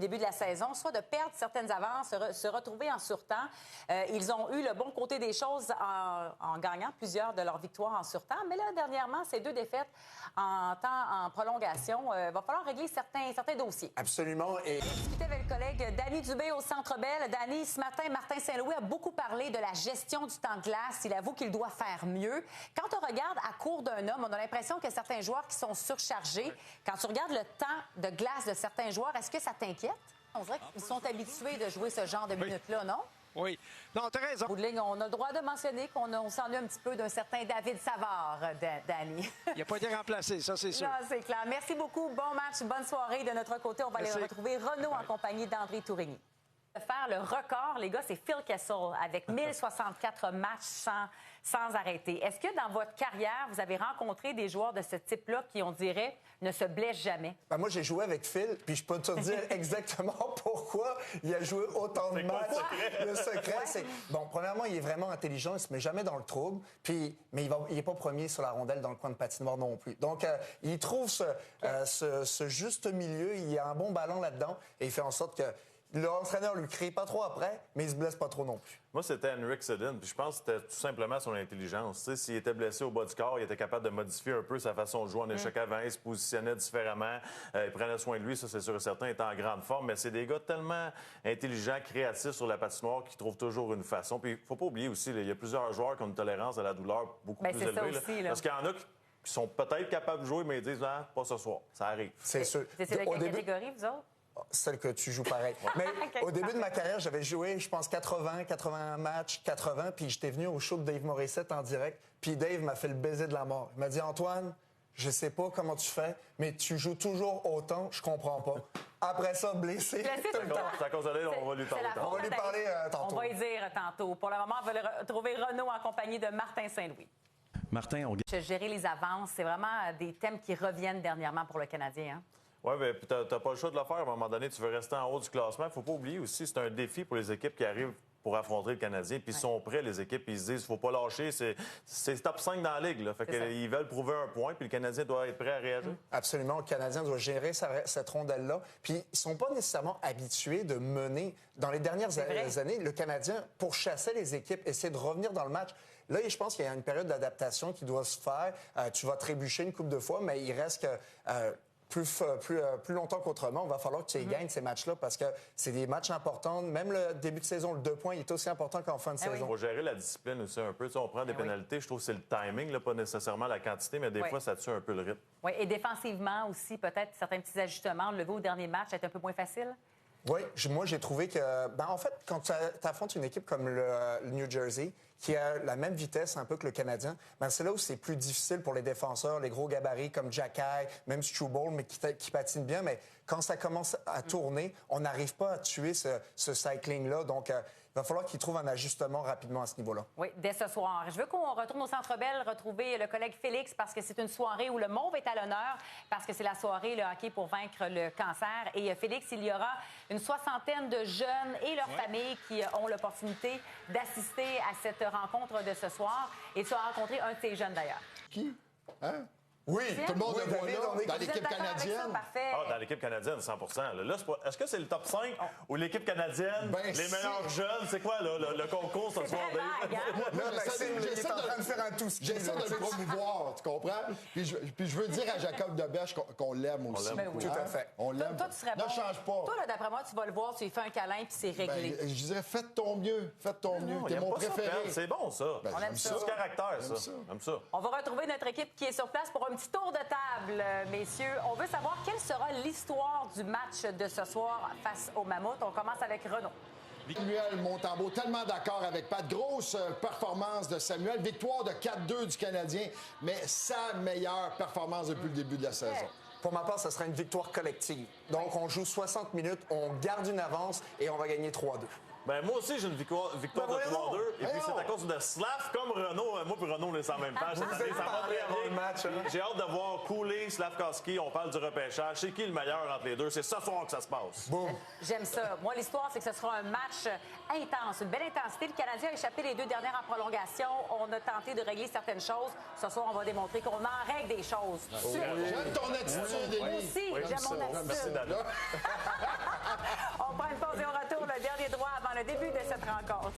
début de la saison, soit de perdre certaines avances, se retrouver en surtemps. Ils ont eu le bon côté des choses en gagnant plusieurs de leurs victoires en surtemps. Mais là, dernièrement, ces 2 défaites en prolongation, va falloir régler certains dossiers. Absolument. Et... J'ai discuté avec le collègue Danny Dubé au Centre Bell. Danny, ce matin, Martin Saint-Louis a beaucoup parlé de la gestion du temps de glace. Il avoue qu'il doit faire mieux. Quand on regarde à court d'un homme, on a l'impression que certains joueurs qui sont surchargés. Quand tu regardes le temps de glace de certains joueurs, est-ce que ça t'inquiète? On dirait qu'ils sont habitués de jouer ce genre de minutes-là, non? Oui. Non, t'as raison. Au bout de ligne, on a le droit de mentionner qu'on s'ennuie un petit peu d'un certain David Savard, Danny. Il n'a pas été remplacé, ça, c'est sûr. Non, c'est clair. Merci beaucoup. Bon match, bonne soirée de notre côté. On va aller retrouver Renaud en compagnie d'André Tourigny. Faire le record, les gars, c'est Phil Kessel avec 1064 matchs sans arrêter. Est-ce que dans votre carrière, vous avez rencontré des joueurs de ce type-là qui, on dirait, ne se blessent jamais? Ben moi, j'ai joué avec Phil, puis je peux te dire exactement pourquoi il a joué autant de matchs. Le secret, c'est... Bon, premièrement, il est vraiment intelligent, il se met jamais dans le trouble, puis... mais il est pas premier sur la rondelle dans le coin de patinoire non plus. Donc, il trouve ce juste milieu, il y a un bon ballon là-dedans, et il fait en sorte que l'entraîneur lui crie pas trop après, mais il se blesse pas trop non plus. Moi, c'était Henrik Sedin, puis je pense que c'était tout simplement son intelligence. Tu sais, s'il était blessé au bas du corps, il était capable de modifier un peu sa façon de jouer en échec avant, il se positionnait différemment, il prenait soin de lui, ça c'est sûr et certain, il était en grande forme, mais c'est des gars tellement intelligents, créatifs sur la patinoire qui trouvent toujours une façon. Puis il faut pas oublier aussi, il y a plusieurs joueurs qui ont une tolérance à la douleur beaucoup plus élevée. Aussi, parce qu'il y en a qui sont peut-être capables de jouer, mais ils disent « Ah, pas ce soir, ça arrive ». C'est sûr. C'est de quelle catégorie, vous autres? Celle que tu joues pareil. Mais au début de ma carrière, j'avais joué, je pense, 80 matchs, puis j'étais venu au show de Dave Morissette en direct, puis Dave m'a fait le baiser de la mort. Il m'a dit « Antoine, je sais pas comment tu fais, mais tu joues toujours autant, je comprends pas. » Après ça, blessé. Ça consolé, on va lui parler tantôt. On va lui parler tantôt. On va y dire tantôt. Pour le moment, on va retrouver Renaud en compagnie de Martin Saint-Louis. Martin, Gérer les avances, c'est vraiment des thèmes qui reviennent dernièrement pour le Canadien, hein? Oui, mais tu n'as pas le choix de le faire. À un moment donné, tu veux rester en haut du classement. Il ne faut pas oublier aussi, c'est un défi pour les équipes qui arrivent pour affronter le Canadien. Puis ils sont prêts, les équipes, puis ils se disent, il ne faut pas lâcher. C'est top 5 dans la Ligue. Là. Fait qu'ils veulent prouver un point, puis le Canadien doit être prêt à réagir. Absolument. Le Canadien doit gérer cette rondelle-là. Puis ils ne sont pas nécessairement habitués de mener. Dans les dernières années, le Canadien pourchassait les équipes, essayait de revenir dans le match. Là, je pense qu'il y a une période d'adaptation qui doit se faire. Tu vas trébucher une couple de fois, mais il reste que... plus longtemps qu'autrement, il va falloir que tu gagnes ces matchs-là parce que c'est des matchs importants. Même le début de saison, le 2 points, il est aussi important qu'en fin de saison. Il faut gérer la discipline aussi un peu. Tu sais, on prend des pénalités. Je trouve que c'est le timing, là, pas nécessairement la quantité, mais des fois, ça tue un peu le rythme. Oui, et défensivement aussi, peut-être certains petits ajustements. Le lever au dernier match, c'est un peu moins facile? Oui, moi, j'ai trouvé que... en fait, quand tu affrontes une équipe comme le New Jersey, qui a la même vitesse un peu que le Canadien, c'est là où c'est plus difficile pour les défenseurs, les gros gabarits comme Jacky, même Struble, mais qui patinent bien. Mais quand ça commence à tourner, on n'arrive pas à tuer ce cycling-là. Donc, il va falloir qu'ils trouvent un ajustement rapidement à ce niveau-là. Oui, dès ce soir. Je veux qu'on retourne au Centre Bell, retrouver le collègue Félix, parce que c'est une soirée où le Mauve est à l'honneur, parce que c'est la soirée, le hockey pour vaincre le cancer. Et Félix, il y aura une soixantaine de jeunes et leurs familles qui ont l'opportunité d'assister à cette rencontre de ce soir. Et tu as rencontré un de ces jeunes, d'ailleurs. Qui? Hein? Oui, tout le monde le voit là, dans l'équipe canadienne. Dans l'équipe canadienne, 100%. Là, est-ce que c'est le top 5 ou l'équipe canadienne, les meilleurs jeunes? C'est quoi, là, le concours ce soir? J'essaie en train de faire un tout ski. J'essaie de le promouvoir, tu comprends? Puis je veux dire à Jacob Debèche qu'on l'aime aussi. Tout à fait. On l'aime. Toi, tu serais bon. Ne change pas. Toi, là, d'après moi, tu vas le voir, tu lui fais un câlin, puis c'est réglé. Je dirais, faites ton mieux. Faites ton mieux. T'es mon préféré. C'est bon, ça. On aime ça. C'est du caractère, ça. J'aime ça. On va retrouver notre équipe qui est sur place pour un petit tour de table, messieurs. On veut savoir quelle sera l'histoire du match de ce soir face aux Mammouths. On commence avec Renaud. Samuel Montembeault, tellement d'accord avec Pat. Grosse performance de Samuel. Victoire de 4-2 du Canadien, mais sa meilleure performance depuis le début de la saison. Pour ma part, ça sera une victoire collective. Donc, on joue 60 minutes, on garde une avance et on va gagner 3-2. Ben moi aussi, j'ai une victoire de 3-2. Et puis, c'est à cause de Slav comme Renaud. Moi puis Renaud, on est en même temps. Ça va très bien. J'ai hâte de voir Cooley, Slavkovski. On parle du repêchage. C'est qui le meilleur entre les deux? C'est ce soir que ça se passe. Boum. J'aime ça. Moi, l'histoire, c'est que ce sera un match intense, une belle intensité. Le Canadien a échappé les 2 dernières en prolongation. On a tenté de régler certaines choses. Ce soir, on va démontrer qu'on en règle des choses. J'aime ton attitude, Élie. Moi aussi, j'aime mon attitude. Merci, Dana. On prend une pause et on retourne le dernier droit avant le début de cette rencontre.